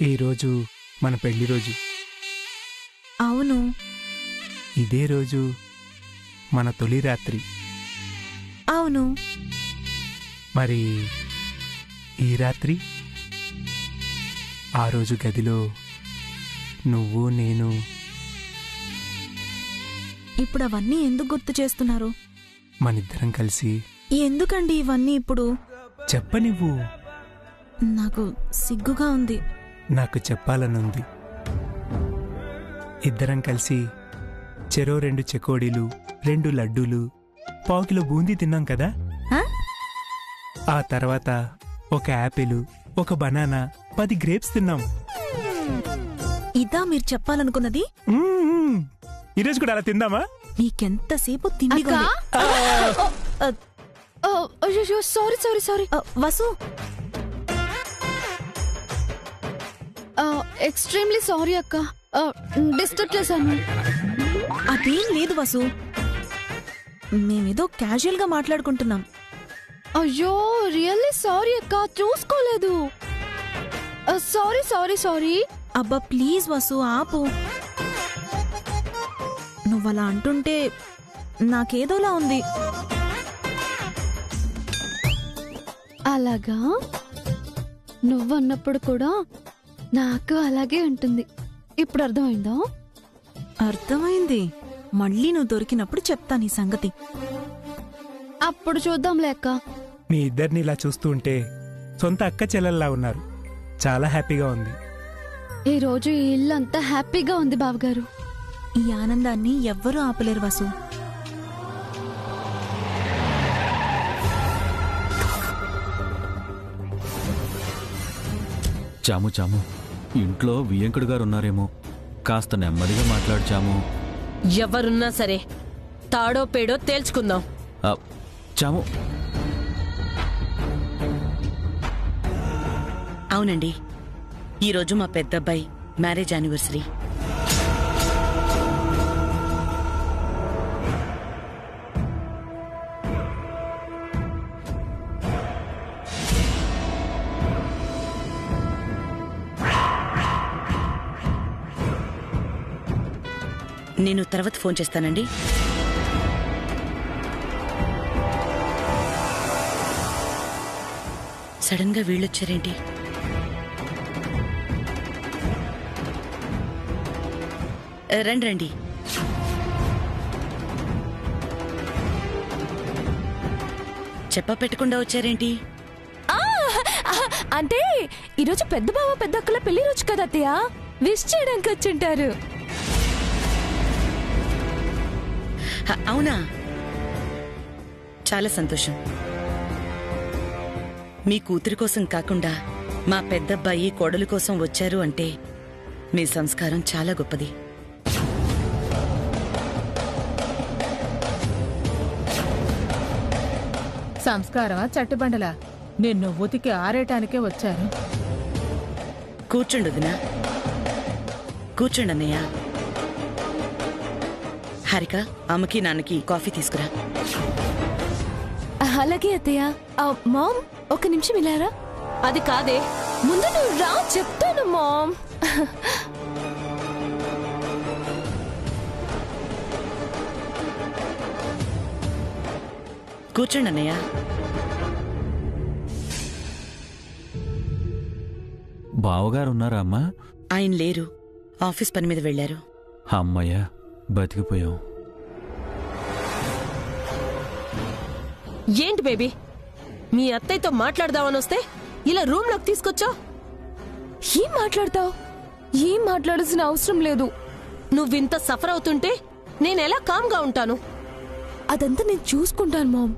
ఈరోజు మన పెళ్లి రోజు. అవును, ఇదే రోజు మన తొలి రాత్రి. అవును. మరి ఈ రాత్రి ఆ రోజు గదిలో నువ్వు నేను. ఇప్పుడు అవన్నీ ఎందుకు గుర్తు చేస్తున్నారు? మనిద్దరం కలిసి. ఎందుకండి ఇవన్నీ ఇప్పుడు? చెప్పనివ్వు. నాకు సిగ్గుగా ఉంది. నాకు చెప్పాలనుంది. ఇద్దరం కలిసి చెరో 2 చెకోడీలు, 2 లడ్డూలు, 1/4 కిలో బూందీ తిన్నాం కదా. ఆ తర్వాత ఒక యాపిల్, ఒక బనానా, 10 గ్రేప్స్ తిన్నాం. ఇదా మీరు చెప్పాలనుకున్నది? ఈరోజు కూడా అలా తిందామా? నీకెంతసేపు తిండి sorry sorry sorry Vasu. Extremely sorry అక్క, డిస్టర్బ్ చేశాను. అదేం లేదు వసు, మేమేదో క్యాజువల్ గా మాట్లాడుకుంటున్నాం. అయ్యో రియల్లీ సారీ అక్క, చూసుకోలేదు. Sorry sorry sorry. అబ్బా ప్లీజ్ వసు ఆపు. నువ్వలా అంటుంటే నాకేదోలా ఉంది. అలాగా? నువ్వన్నప్పుడు కూడా నాకు అలాగే ఉంటుంది. ఇప్పుడు అర్థమైందా? అర్థమైంది. మళ్ళీ నువ్వు దొరికినప్పుడు చెప్తా నీ సంగతి. అప్పుడు చూద్దాంలే అక్క. మీ ఇద్దరిని ఇలా చూస్తూ ఉంటే సొంత అక్క చెల్లెల్లా ఉన్నారు. చాలా హ్యాపీగా ఉంది. ఈ రోజు ఈ ఇల్లు అంతా హ్యాపీగా ఉంది బావగారు. ఈ ఆనందాన్ని ఎవ్వరూ ఆపలేరు వసు. చాము చాము, ఇంట్లో వియంకుడు గారు ఉన్నారేమో, కాస్త నెమ్మదిగా మాట్లాడుచాము. ఎవరున్నా సరే తాడో పేడో తేల్చుకుందాం. చాము. అవునండి, ఈరోజు మా పెద్దబ్బాయి మ్యారేజ్ యానివర్సరీ. నేను తర్వాత ఫోన్ చేస్తానండి. సడన్ గా వీళ్ళొచ్చారేంటి? రండి రండి. చెప్పా పెట్టకుండా వచ్చారేంటి? అంటే ఈరోజు పెద్ద బావ పెద్ద అక్కల పెళ్లి రోజు కదా అత్తయ్య, విష్ చేయడానికి వచ్చుంటారు. అవునా, చాలా సంతోషం. మీ కూతురి కోసం కాకుండా మా పెద్దబ్బాయి కోడలు కోసం వచ్చారు అంటే మీ సంస్కారం చాలా గొప్పది. సంస్కారమా చట్టుబండలా? నిన్ను ఉతికి ఆరేటానికే వచ్చారు. కూర్చుండు వదినా, కూర్చుండు అన్నయ్య. హారిక, అమ్మకి నాన్నకి కాఫీ తీసుకురా. అలాగే అత్తయ్య. మామ్, ఒక నిమిషం ఇలారా. అది కాదే, ముందు నువ్వు రా, చెప్తాను మామ్. కూర్చోండి అన్నయ్య. బావగారు ఉన్నారా అమ్మా? ఆయన లేరు, ఆఫీస్ పని మీద వెళ్లారు. అమ్మయ్య, బతికిపోయాం. ఏంటి బేబీ, మీ అత్తయ్యతో మాట్లాడదామని వస్తే ఇలా రూమ్ లోకి తీసుకొచ్చావు? ఏం మాట్లాడతావు? ఏం మాట్లాడాల్సిన అవసరం లేదు. నువ్వింత సఫర్ అవుతుంటే నేనెలా కామ్గా ఉంటాను? అదంతా నేను చూసుకుంటాను మామ్.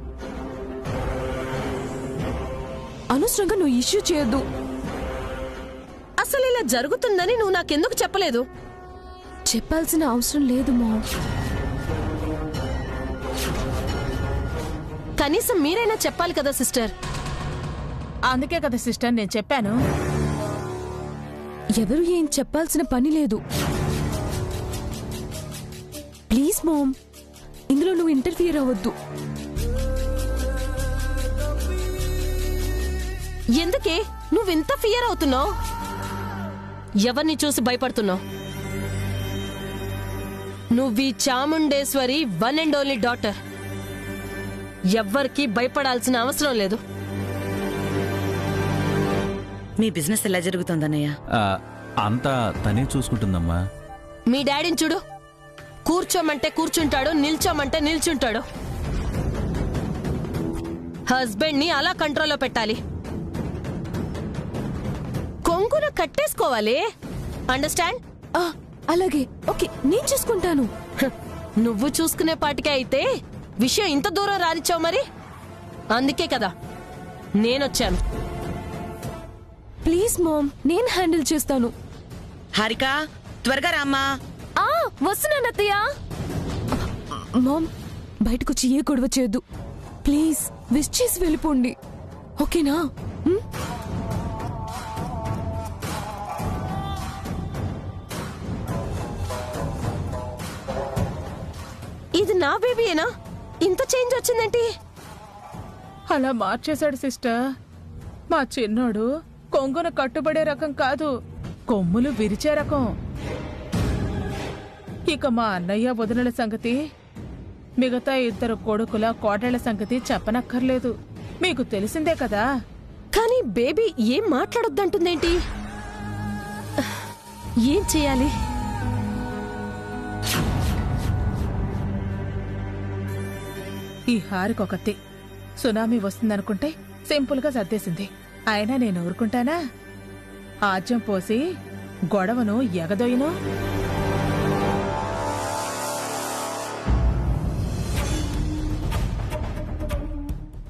అనవసరంగా నువ్వు ఇష్యూ చేయొద్దు. అసలు ఇలా జరుగుతుందని నువ్వు నాకెందుకు చెప్పలేదు? చెప్పాల్సిన అవసరం లేదు మామ్. కనీసం మీరైనా చెప్పాలి కదా సిస్టర్. అందుకే కదా సిస్టర్ నేను చెప్పాను. ఎవరు ఏం చెప్పాల్సిన పని లేదు. ప్లీజ్ మామ్, ఇందులో నువ్వు ఇంటర్ఫియర్ అవ్వద్దు. ఎందుకే నువ్వింత ఫియర్ అవుతున్నావు? ఎవరిని చూసి భయపడుతున్నావు? నువ్వీ Chamundeswari one and only daughter. ఎవ్వరికీ భయపడాల్సిన అవసరం లేదు. మీ బిజినెస్ ఎలా జరుగుతోందన్నయ్య? అంతా తనే చూసుకుంటుందమ్మా. మీ డాడీని చూడు, కూర్చోమంటే కూర్చుంటాడు, నిల్చోమంటే నిల్చుంటాడు. హస్బెండ్ ని అలా కంట్రోల్లో పెట్టాలి, కొంగున కట్టేసుకోవాలి. అండర్స్టాండ్? అలాగే, ఓకే, నేను చూసుకుంటాను. నువ్వు చూసుకునే పాటికే అయితే విషయం ఇంత దూరం రానిచ్చావు మరి. అందుకే కదా నేనొచ్చాను. ప్లీజ్ మామ్, నేను హ్యాండిల్ చేస్తాను. హారిక, త్వరగా రామ్మా. వస్తున్నాను అత్తయ్య. మామ్, బయటకొచ్చి ఏ గొడవ చేయొద్దు ప్లీజ్. విష్ చేసి వెళ్ళిపోండి, ఓకేనా? ఇది నా బేబీయేనా? ఇంత చేంజ్ వచ్చిందేంటి? అలా మార్చేశాడు సిస్టర్. మా చిన్నోడు కొంగున కట్టుబడే రకం కాదు, కొమ్ములు విరిచే రకం. ఇక మా అన్నయ్య వదినల సంగతి, మిగతా ఇద్దరు కొడుకుల కోడళ్ల సంగతి చెప్పనక్కర్లేదు. మీకు తెలిసిందే కదా. కానీ బేబీ ఏం మాట్లాడొద్దంటుందేంటి? ఏం చేయాలి? ఈ హారికొకతే సునామీ వస్తుందనుకుంటే సింపుల్ గా సర్దేసింది. అయినా నేను ఊరుకుంటానా? ఆజ్యం పోసి గొడవను ఎగదొయ్యను.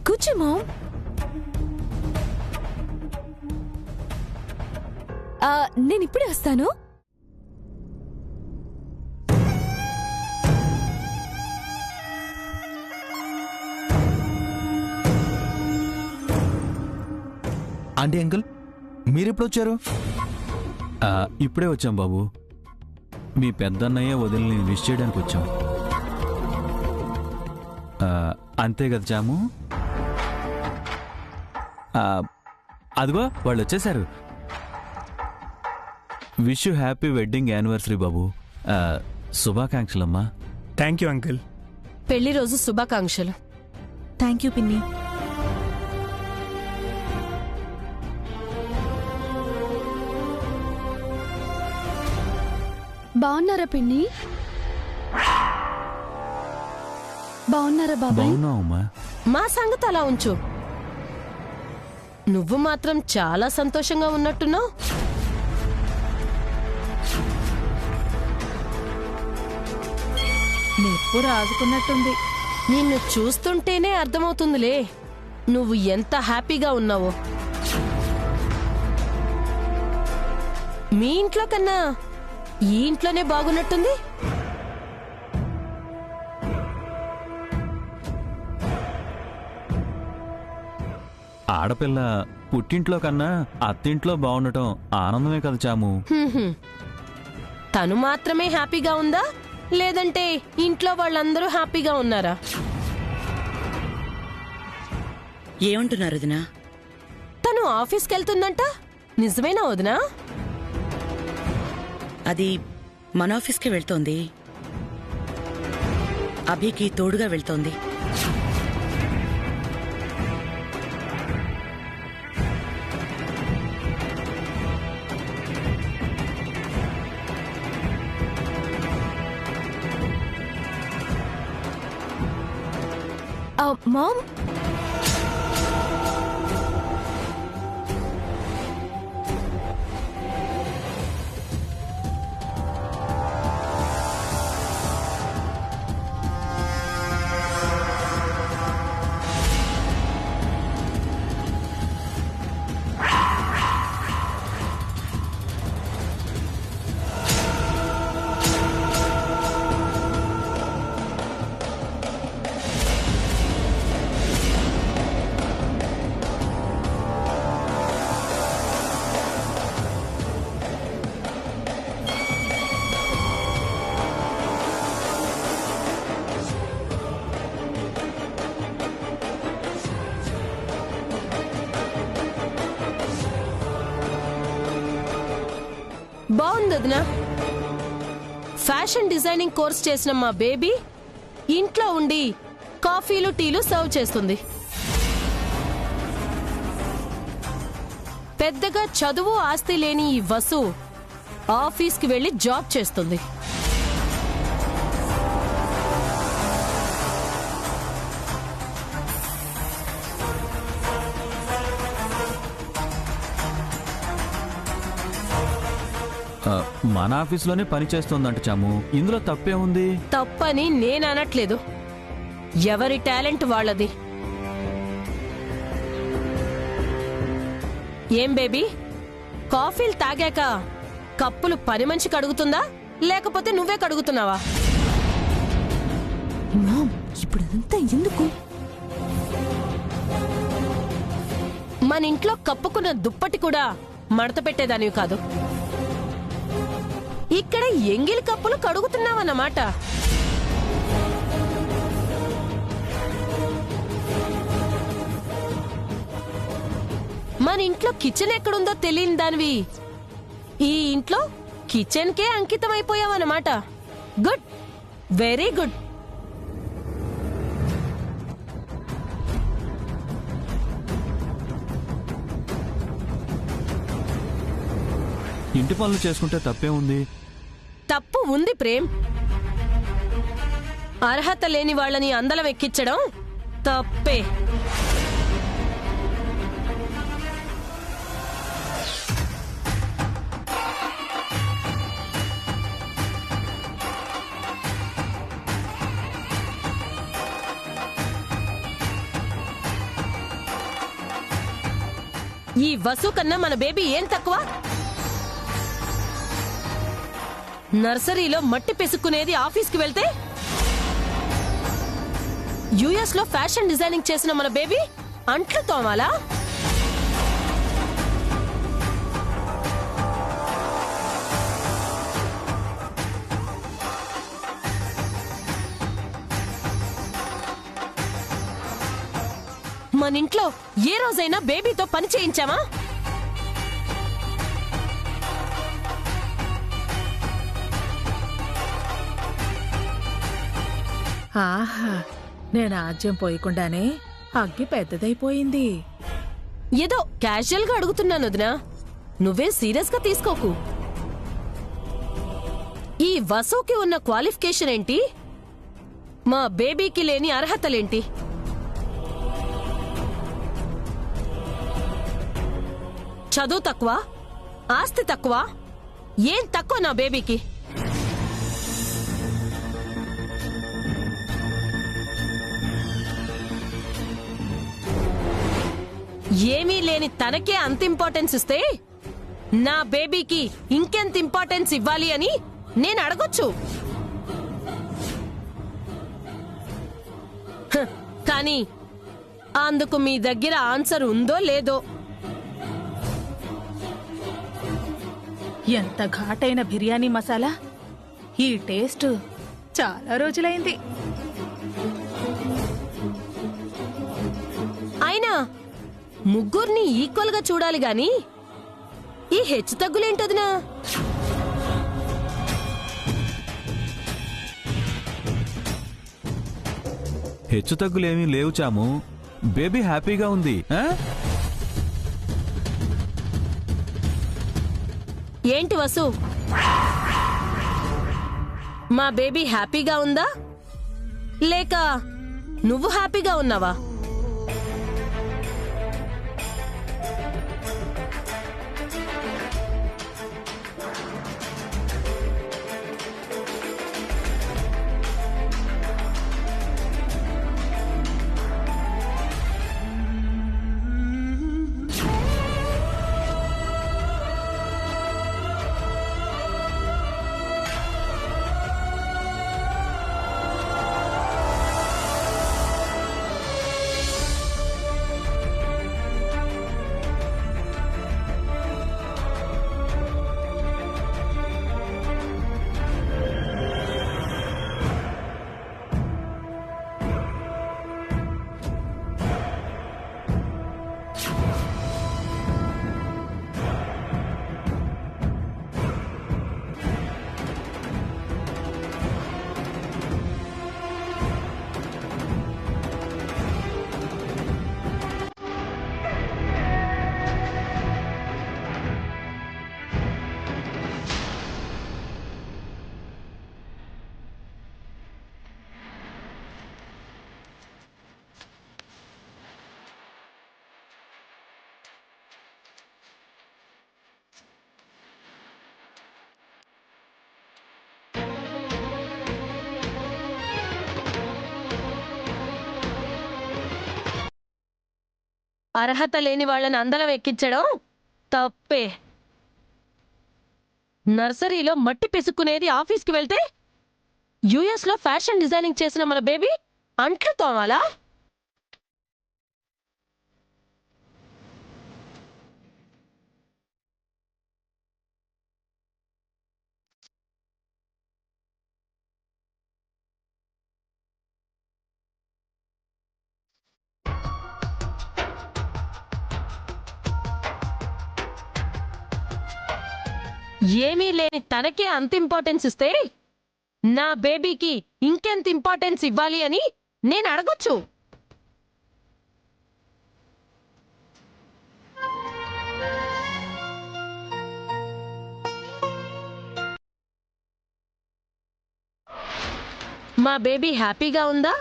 కూర్చో మామ్. నేను ఇప్పుడే వస్తాను. ఆంటీ, అంకుల్, మీరెప్పుడు వచ్చారు? ఇప్పుడే వచ్చాం బాబు. మీ పెద్దన్నయ్య వదిలిని విష్ చేయడానికి వచ్చాం. అంతే కదా చాము? అదిగో వాళ్ళు వచ్చేసారు. Wish you happy wedding anniversary బాబు. శుభాకాంక్షలమ్మా. Thank you uncle. పెళ్లి రోజు శుభాకాంక్షలు. థ్యాంక్ యూ పిన్ని. బాగున్నారా పిన్ని? బాగున్నారా బాబాయ్? బాగున్నావమ్మా. మా సంగతి అలా ఉంచు. నువ్వు మాత్రం చాలా సంతోషంగా ఉన్నట్టున్నావు. నిప్పు రాజుకున్నట్టుంది. నిన్ను చూస్తుంటేనే అర్థమవుతుందిలే నువ్వు ఎంత హ్యాపీగా ఉన్నావో. మీ ఇంట్లో కన్నా ఈ ఇంట్లోనే బాగున్నట్టుంది. ఆడపిల్ల పుట్టింట్లో కన్నా అత్తింట్లో బాగుండటం ఆనందమే కదా చాము. తను మాత్రమే హ్యాపీగా ఉందా, లేదంటే ఇంట్లో వాళ్ళందరూ హ్యాపీగా ఉన్నారా? ఏమంటున్నారు వదినా? తను ఆఫీస్కి వెళ్తుందంట, నిజమేనా వదినా? అది మన ఆఫీస్కి వెళ్తోంది, అభికి తోడుగా వెళ్తోంది. మామ్, బాగుంది వదినా. ఫ్యాషన్ డిజైనింగ్ కోర్స్ చేసిన మా బేబీ ఇంట్లో ఉండి కాఫీలు టీలు సర్వ్ చేస్తుంది. పెద్దగా చదువు ఆస్తి లేని ఈ వసు ఆఫీస్కి వెళ్లి జాబ్ చేస్తుంది. మన ఆఫీసులోనే పని చేస్తోందంట చాము. ఇందులో తప్పే ఉంది? తప్పని నేను అనట్లేదు, ఎవరి టాలెంట్ వాళ్ళది. ఏం బేబీ, కాఫీలు తాగాక కప్పులు పని మనిషి కడుగుతుందా లేకపోతే నువ్వే కడుగుతున్నావా? మామ్, ఇప్పుడంతా ఎందుకు? మన ఇంట్లో కప్పుకున్న దుప్పటి కూడా మడత పెట్టేదానివి కాదు, ఇక్కడ ఎంగిలి కప్పులు కడుగుతున్నావన్నమాట. మన ఇంట్లో కిచెన్ ఎక్కడుందో తెలియని దానివి ఈ ఇంట్లో కిచెన్ కే అంకితం అయిపోయావన్నమాట. Good, very good. ఇంటి పనులు చేసుకుంటే తప్పే ఉంది? తప్పు ఉంది ప్రేమ్. అర్హత లేని వాళ్ళని అందలం ఎక్కించడం తప్పే. ఈ వసు కన్నా మన బేబీ ఏం తక్కువ? నర్సరీలో మట్టి పెసుక్కునేది ఆఫీస్కి వెళ్తే, యుఎస్ లో ఫ్యాషన్ డిజైనింగ్ చేసిన మన బేబీ అంట్లు తోమాలా? మన ఇంట్లో ఏ రోజైనా బేబీతో పని చేయించామా? ఆహా, నేను ఆజ్యం పోయకుండానే అగ్గి పెద్దదైపోయింది. ఏదో క్యాజువల్ గా అడుగుతున్నాను వదినా, నువ్వే సీరియస్ గా తీసుకోకు. ఈ వసుకి ఉన్న క్వాలిఫికేషన్ ఏంటి? మా బేబీకి లేని అర్హతలేంటి? చదువు తక్కువ, ఆస్తి తక్కువ, ఏం తక్కువ నా బేబీకి? ఏమీ లేని తనకే అంత ఇంపార్టెన్స్ ఇస్తే నా బేబీకి ఇంకెంత ఇంపార్టెన్స్ ఇవ్వాలి అని నేను అడగొచ్చు. కానీ అందుకు మీ దగ్గర ఆన్సర్ ఉందో లేదో. ఎంత ఘాటైన బిర్యానీ మసాలా! ఈ టేస్ట్ చాలా రోజులైంది. అయినా ముగ్గురిని ఈక్వల్ గా చూడాలి గాని ఈ హెచ్చు తగ్గులేంటదినా? హెచ్చు తగ్గులేమీ లేవు చాము. బేబీ హ్యాపీగా ఉంది. ఏంటి వసు, మా బేబీ హ్యాపీగా ఉందా లేక నువ్వు హ్యాపీగా ఉన్నావా? అర్హత లేని వాళ్ళని అందలం ఎక్కించడం తప్పే. నర్సరీలో మట్టి పిసుక్కునేది ఆఫీస్కి వెళ్తే యుఎస్ లో ఫ్యాషన్ డిజైనింగ్ చేసిన మన బేబీ అంట్లు తోమాలా? ఏమీ లేని తనకే అంత ఇంపార్టెన్స్ ఇస్తే నా బేబీకి ఇంకెంత ఇంపార్టెన్స్ ఇవ్వాలి అని నేను అడగొచ్చు. మా బేబీ హ్యాపీగా ఉందా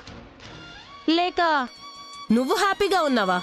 లేక నువ్వు హ్యాపీగా ఉన్నావా?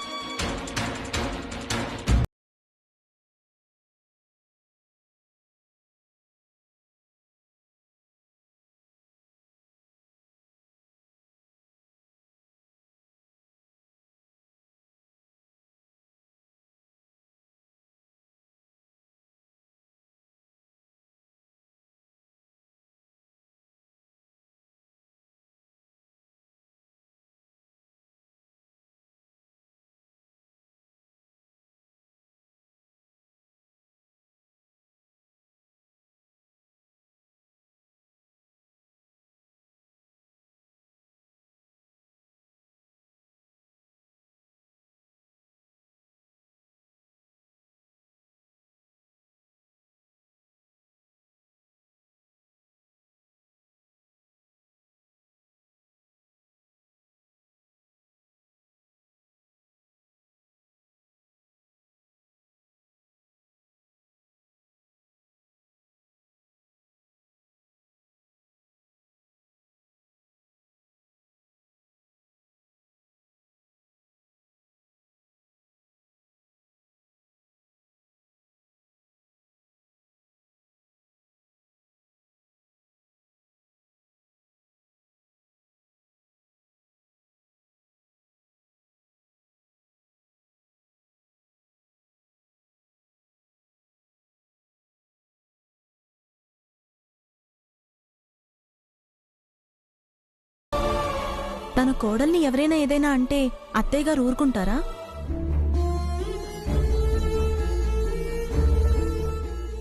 తన కోడల్ని ఎవరైనా ఏదైనా అంటే అత్తయ్య గారు ఊరుకుంటారా?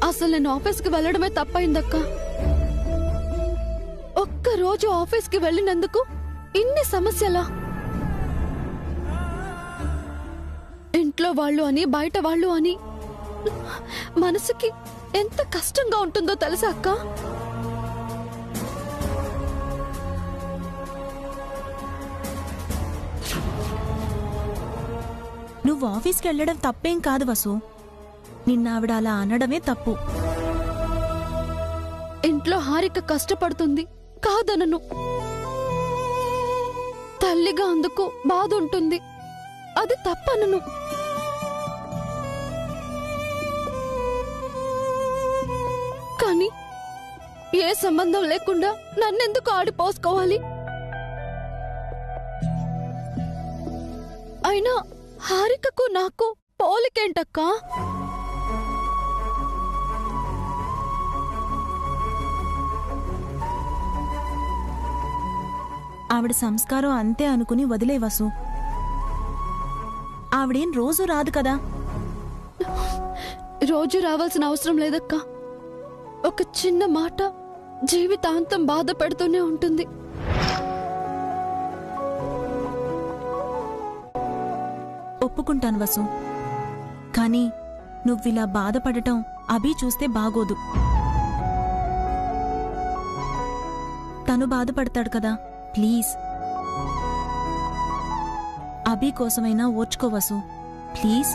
అసలు నేను ఆఫీస్కి వెళ్ళడమే తప్పైందక్క. ఒక్కరోజు ఆఫీస్కి వెళ్ళినందుకు ఇన్ని సమస్యలా? ఇంట్లో వాళ్ళు అని బయట వాళ్ళు అని మనసుకి ఎంత కష్టంగా ఉంటుందో తెలుసా అక్క? నువ్వు ఆఫీస్కి వెళ్ళడం తప్పేం కాదు వసు. నిన్న ఆవిడ అలా అనడమే తప్పు. ఇంట్లో హారిక కష్టపడుతుంది కాదనను. తల్లిగా అందుకు బాధ ఉంటుంది, అది తప్పనను. కానీ ఏ సంబంధం లేకుండా నన్నెందుకు ఆడిపోసుకోవాలి? అయినా హారికకు నాకు పోలికేంటక్కా? ఆవిడ సంస్కారం అంతే అనుకుని వదిలే వసు. ఆవిడేం రోజు రాదు కదా. రోజు రావాల్సిన అవసరం లేదక్కా. ఒక చిన్న మాట జీవితాంతం బాధ పెడుతూనే ఉంటుంది. ఒప్పుకుంటాను వసు, కానీ నువ్విలా బాధపడటం అభి చూస్తే బాగోదు. తను బాధపడతాడు కదా, ప్లీజ్ అభి కోసమైనా ఓర్చుకో వసు, ప్లీజ్.